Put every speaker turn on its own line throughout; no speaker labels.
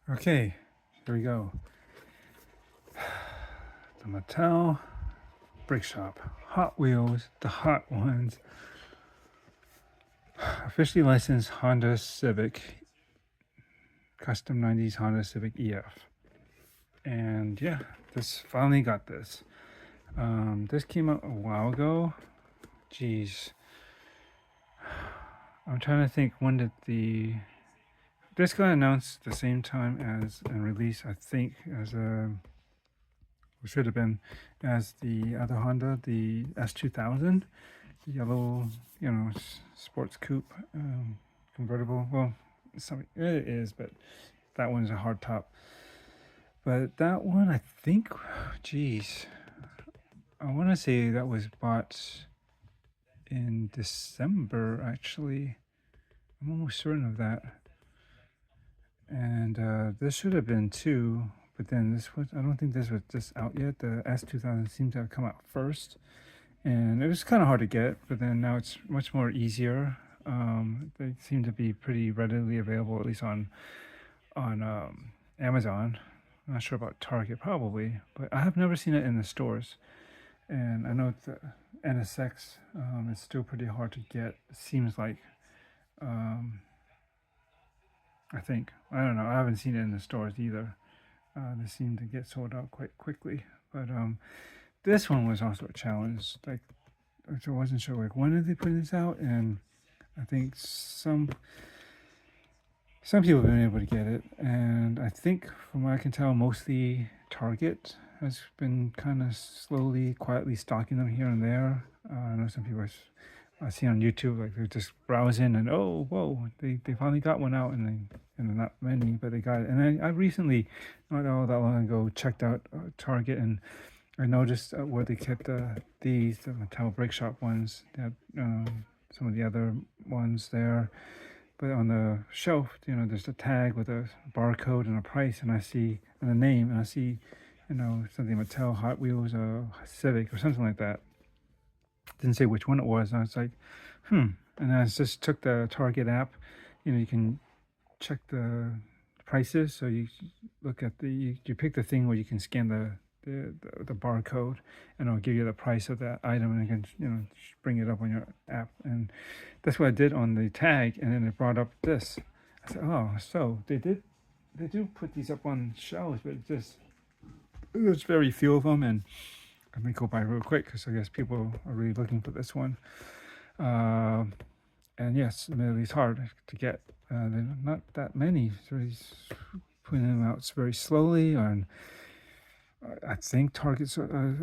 Okay, here we go. The Mattel Brick Shop. Hot Wheels, the hot ones. Officially licensed Honda Civic, custom 90s Honda Civic EF. And yeah, this finally got this. This came out a while ago. Jeez. I'm trying to think, when did this got announced the same time as and released, I think, as a or should have been, as the other Honda, the S2000, the yellow, sports coupe, convertible. Well, it is, but that one's a hard top. But that one, I think, geez, I want to say that was bought in December, actually. I'm almost certain of that. And this should have been too, but then I don't think this was just out yet. The S2000 seemed to have come out first. And it was kind of hard to get, but then now it's much more easier. They seem to be pretty readily available, at least on Amazon. I'm not sure about Target, probably, but I have never seen it in the stores. And I know the NSX is still pretty hard to get. It seems like, I think, I don't know. I haven't seen it in the stores either. They seem to get sold out quite quickly, but this one was also a challenge. Like, I wasn't sure, like, when did they put this out, and I think some people have been able to get it, and I think from what I can tell, mostly Target has been kind of slowly, quietly stocking them here and there. I know some people I see on YouTube, like, they're just browsing and, oh, whoa, they finally got one out, and not many, but they got it. And I recently, not all that long ago, checked out Target, and I noticed where they kept the Mattel Brick Shop ones. They had some of the other ones there, but on the shelf, there's a tag with a barcode and a price, and a name, and I see, something Mattel Hot Wheels Civic or something like that. Didn't say which one it was, and I was like, and I just took the Target app. You can check the prices, so you look at you pick the thing where you can scan the barcode, and it'll give you the price of that item, and you can bring it up on your app. And that's what I did on the tag, and then it brought up this. I said, oh, so they do put these up on shelves, but there's very few of them, and let me go by real quick because I guess people are really looking for this one. And yes, admittedly, it's hard to get. They're not that many, so he's putting them out very slowly. And I think Target,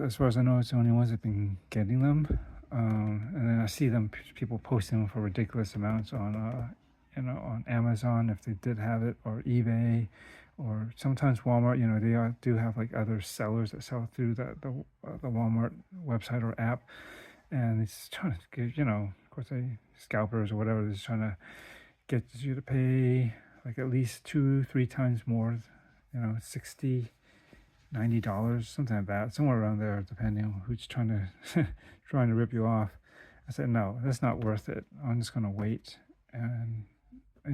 as far as I know, it's the only ones that've been getting them. And then I see people posting them for ridiculous amounts on Amazon if they did have it, or eBay, or sometimes Walmart. They do have like other sellers that sell through the Walmart website or app, and it's trying to get, of course, scalpers or whatever, they're just trying to get you to pay like at least 2-3 times more, $60-$90, something like that, somewhere around there, depending on who's trying to rip you off. I said, no, that's not worth it. I'm just going to wait. And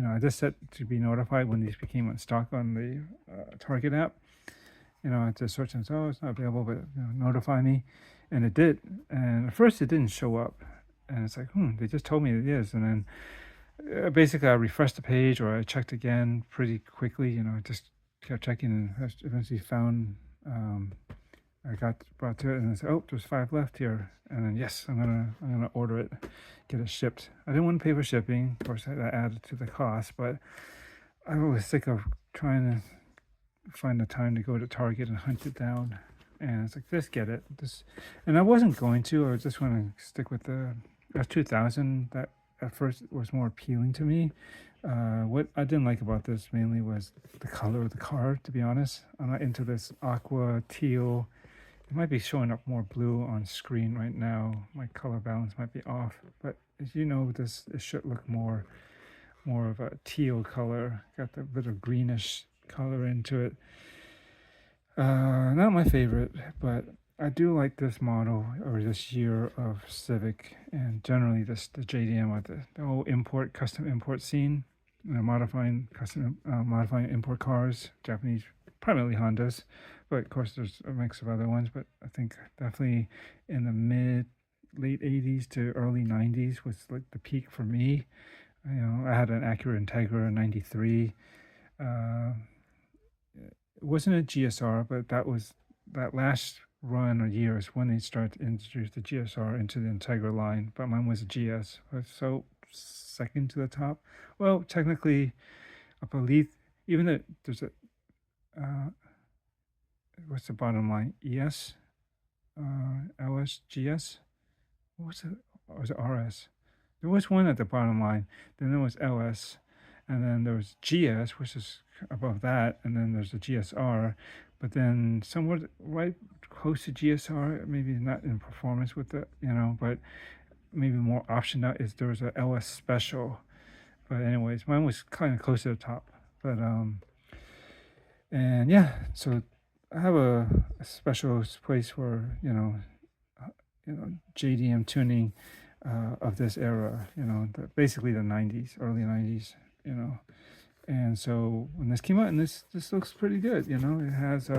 I just set to be notified when these became in stock on the Target app. I just search and say, oh, it's not available, but notify me. And it did. And at first it didn't show up. And it's like, they just told me it is. And then basically I refreshed the page, or I checked again pretty quickly. I just kept checking, and eventually found, I got brought to it, and I said, oh, there's 5 left here. And then, yes, I'm gonna order it, get it shipped. I didn't want to pay for shipping. Of course, that added to the cost, but I was sick of trying to find the time to go to Target and hunt it down. And it's like, just get it. And I wasn't going to. I just want to stick with the S2000. That at first was more appealing to me. What I didn't like about this mainly was the color of the car, to be honest. I'm not into this aqua teal. It might be showing up more blue on screen right now. My color balance might be off, but as you know, it should look more of a teal color. Got the bit of greenish color into it. Not my favorite, but I do like this model, or this year of Civic, and generally the JDM with the whole custom import scene. modifying import cars, Japanese, primarily Hondas, but of course there's a mix of other ones. But I think definitely in the late 80s to early 90s was like the peak for me. I had an Acura Integra in '93. Uh, it wasn't a GSR, but that last run or years when they started to introduce the GSR into the Integra line. But mine was a GS, so second to the top. Well, technically, I believe even though there's a what's the bottom line? ES, LS, GS. What's it? Or was it RS? There was one at the bottom line. Then there was LS, and then there was GS, which is above that, and then there's the GSR. But then somewhere right close to GSR, maybe not in performance with it, but maybe more option out is there was a LS Special. But anyways, mine was kind of close to the top. But and yeah, so I have a special place for JDM tuning of this era, basically the 90s, early 90s, and so when this came out, and this looks pretty good, it has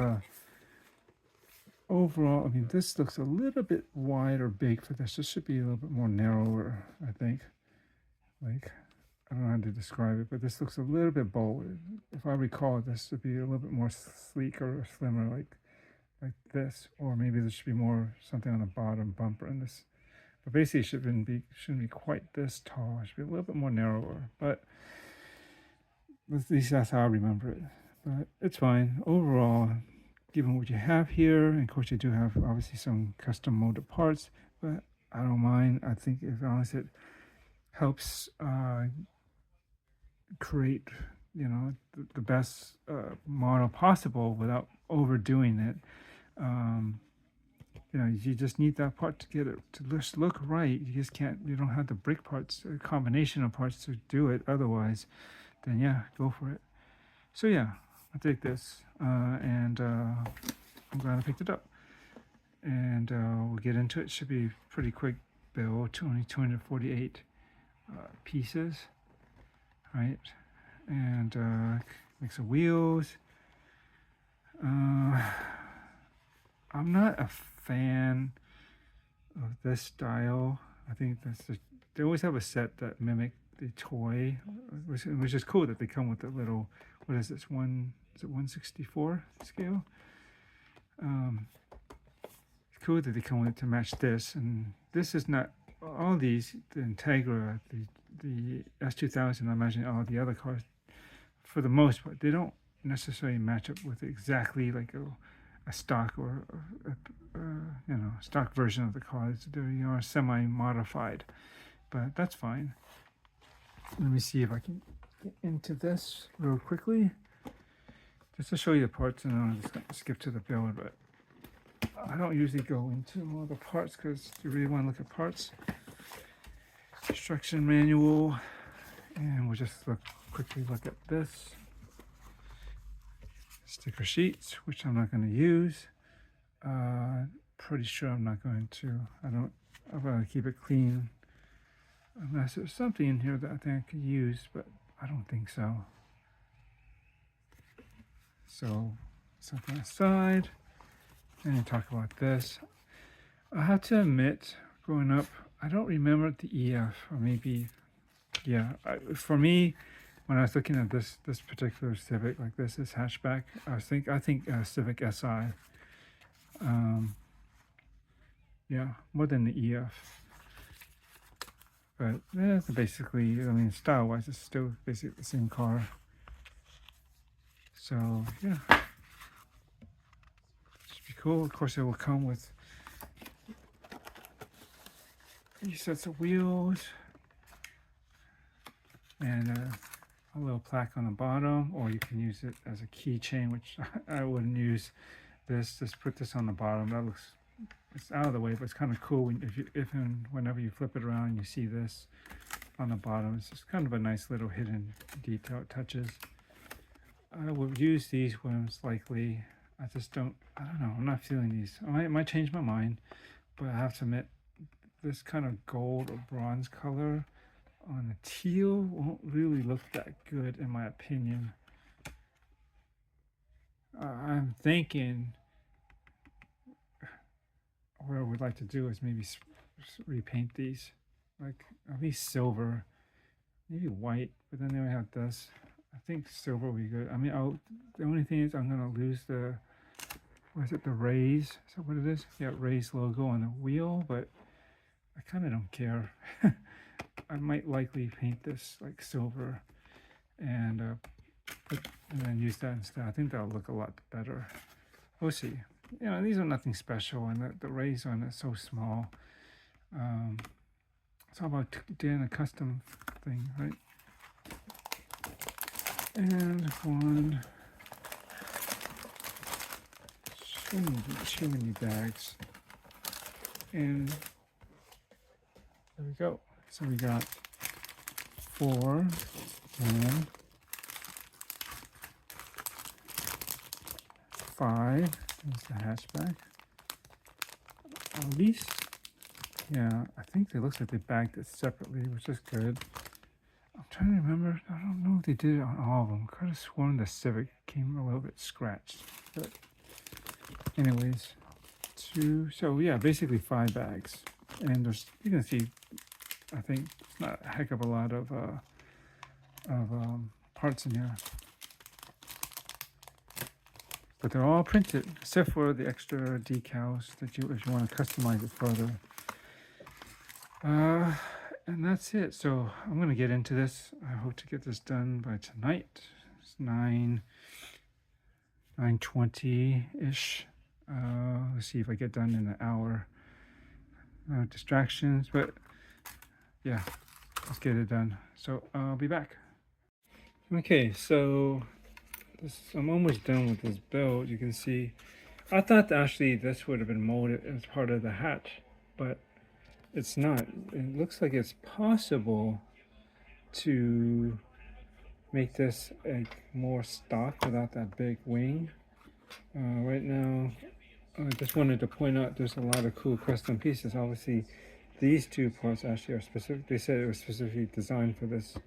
overall, I mean, this looks a little bit wide or big for this. This should be a little bit more narrower, I think. Like, I don't know how to describe it, but this looks a little bit bold. If I recall, this should be a little bit more sleek or slimmer, like this, or maybe there should be more something on the bottom bumper in this. But basically, it shouldn't be quite this tall. It should be a little bit more narrower. But at least that's how I remember it. But it's fine overall, given what you have here. And of course, you do have obviously some custom molded parts, but I don't mind. I think if honest, it helps create the best model possible without overdoing it. You just need that part to get it to just look right. You don't have the brick parts, a combination of parts to do it. Otherwise, then yeah, go for it. So yeah, I take this, and I'm glad I picked it up. And we'll get into it. Should be pretty quick build, only 248 pieces, right? And mix of wheels. I'm not a fan of this style. I think they always have a set that mimic the toy, which is cool that they come with the little, what is this, 164 scale? It's cool that they come with it to match this, and this is not, all these, the Integra, the S2000, I imagine all the other cars, for the most part, they don't necessarily match up with exactly like a stock or stock version of the car. They're semi-modified, but that's fine. Let me see if I can get into this real quickly, just to show you the parts, and then I'm just going to skip to the build. But I don't usually go into all the parts because you really want to look at parts. Instruction manual, and we'll just quickly look at this. Sticker sheets, which I'm not going to use. Pretty sure I'm not going to. I'm going to keep it clean unless there's something in here that I think I could use, but I don't think so. So something aside, and then talk about this. I have to admit, growing up, I don't remember the EF, or maybe, yeah. For me, when I was looking at this particular Civic, like this hatchback, I think Civic Si. Yeah, more than the EF. But yeah, basically, I mean, style-wise, it's still basically the same car. So yeah, should be cool. Of course, it will come with these sets of wheels and a little plaque on the bottom, or you can use it as a keychain, which I wouldn't use this. Just put this on the bottom. That looks, it's out of the way, but it's kind of cool if and whenever you flip it around, you see this on the bottom. It's just kind of a nice little hidden detail touches. I would use these ones likely. I don't know. I'm not feeling these. I might change my mind, but I have to admit, this kind of gold or bronze color on the teal won't really look that good in my opinion. I'm thinking what I would like to do is maybe repaint these, like at least silver, maybe white, but then they would have this. I think silver will be good. I mean, the only thing is I'm gonna lose the, what is it, the Rays? Is that what it is? Yeah, Rays logo on the wheel, but I kind of don't care. I might likely paint this like silver and and then use that instead. I think that'll look a lot better. We'll see. You know, these are nothing special, and the rays on it so small. It's all about doing a custom thing, right? And one. Shouldn't be too many bags. And there we go. So we got 4 and 5. There's the hatchback. At least, yeah, I think it looks like they bagged it separately, which is good. I'm trying to remember. I don't know if they did it on all of them. I could have sworn the Civic came a little bit scratched. But anyways, 2. So yeah, basically 5 bags. And there's, you can see, I think it's not a heck of a lot of parts in here. But they're all printed, except for the extra decals that if you want to customize it further. And that's it. So I'm going to get into this. I hope to get this done by tonight. It's 9:20-ish. Let's see if I get done in an hour. No distractions, but yeah, let's get it done. So I'll be back. Okay, so I'm almost done with this build. You can see, I thought actually this would have been molded as part of the hatch, but it's not. It looks like it's possible to make this a more stock without that big wing. Right now, I just wanted to point out there's a lot of cool custom pieces. Obviously, these 2 parts actually are specific. They said it was specifically designed for this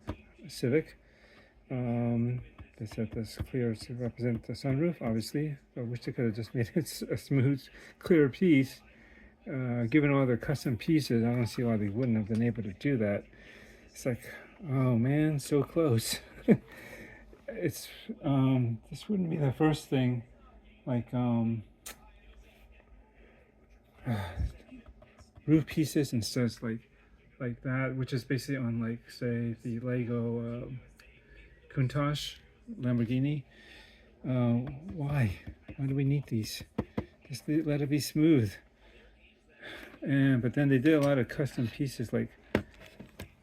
Civic. They said this clear to represent the sunroof, obviously. I wish they could have just made it a smooth, clear piece. Given all their custom pieces, I don't see why they wouldn't have been able to do that. It's like, oh man, so close. It's this wouldn't be the first thing, like roof pieces and stuff like that, which is basically on, like, say, the Lego Countach Lamborghini. Why do we need these? Just let it be smooth. But then they did a lot of custom pieces, like,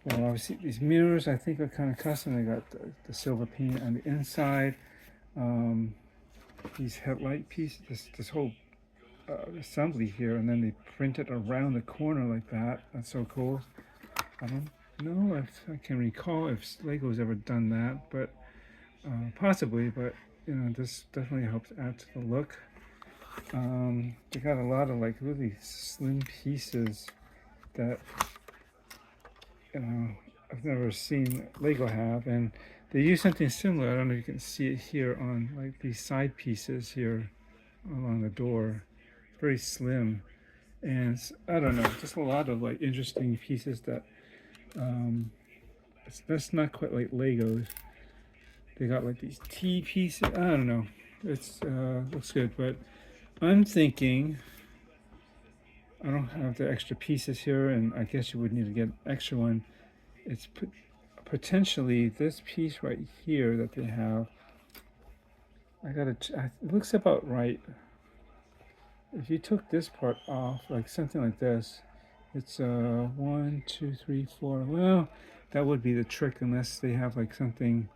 well, obviously these mirrors I think are kind of custom. They got the silver paint on the inside. These headlight pieces, this whole assembly here, and then they print it around the corner like that. That's so cool. I don't know if I can recall if Lego's ever done that, but possibly. But you know, this definitely helps add to the look. They got a lot of like really slim pieces that, you know, I've never seen Lego have, and they use something similar. I don't know if you can see it here on like these side pieces here along the door. Very slim, and I don't know, just a lot of like interesting pieces that that's not quite like Legos. They got like these T pieces. I don't know. It's looks good, but I'm thinking I don't have the extra pieces here, and I guess you would need to get an extra one. It's potentially this piece right here that they have. It looks about right. If you took this part off, like something like this, it's 1, 2, 3, 4. Well, that would be the trick unless they have like something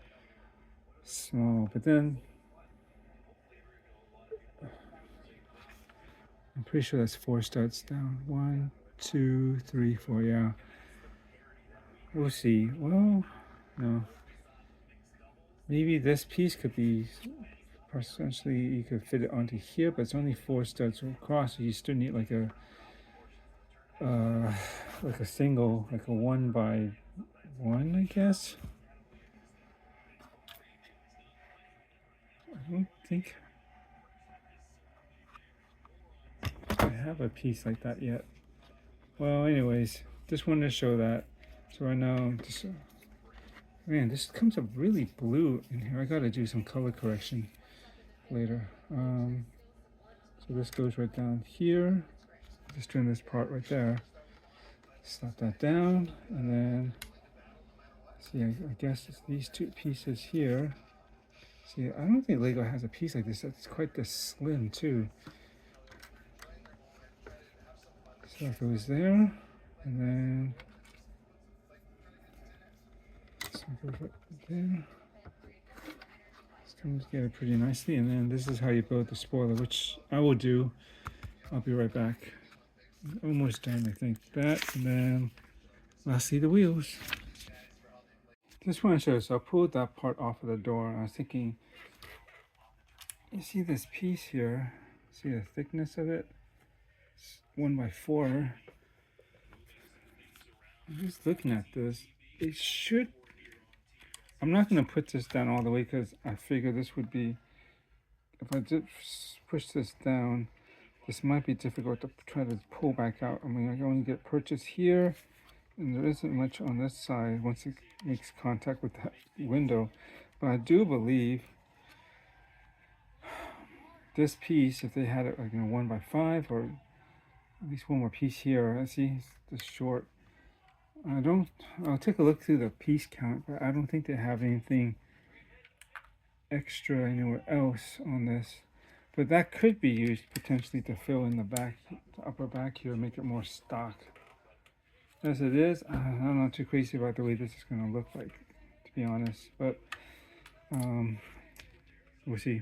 small. But then I'm pretty sure that's 4 studs down. 1, 2, 3, 4. Yeah. We'll see. Well, no. Maybe this piece could be, essentially you could fit it onto here, but it's only 4 studs across, so you still need like a single, like a 1 by 1, I guess. I don't think I have a piece like that yet. Well, anyways, just wanted to show that. So right now, just man, this comes up really blue in here. I gotta do some color correction later. So this goes right down here. Just trim this part right there. Slap that down, and then see. I guess it's these two pieces here. See, I don't think Lego has a piece like this. That's quite this slim too. So it goes there, and then this one goes right there. It's coming together pretty nicely, and then this is how you build the spoiler, which I will do. I'll be right back. Almost done, I think. That, and then lastly the wheels. Just want to show you, so I pulled that part off of the door, and I was thinking, you see this piece here? See the thickness of it? It's 1x4. I'm just looking at this. It should. I'm not going to put this down all the way because I figure this would be. If I just push this down, this might be difficult to try to pull back out. I mean, I can only get purchase here, and there isn't much on this side once it makes contact with that window. But I do believe this piece, if they had it like 1x5 or at least one more piece here, I see it's short. I'll take a look through the piece count, but I don't think they have anything extra anywhere else on this. But that could be used potentially to fill in the back, the upper back here, make it more stock. As it is, I'm not too crazy about the way this is going to look like, to be honest. But we'll see.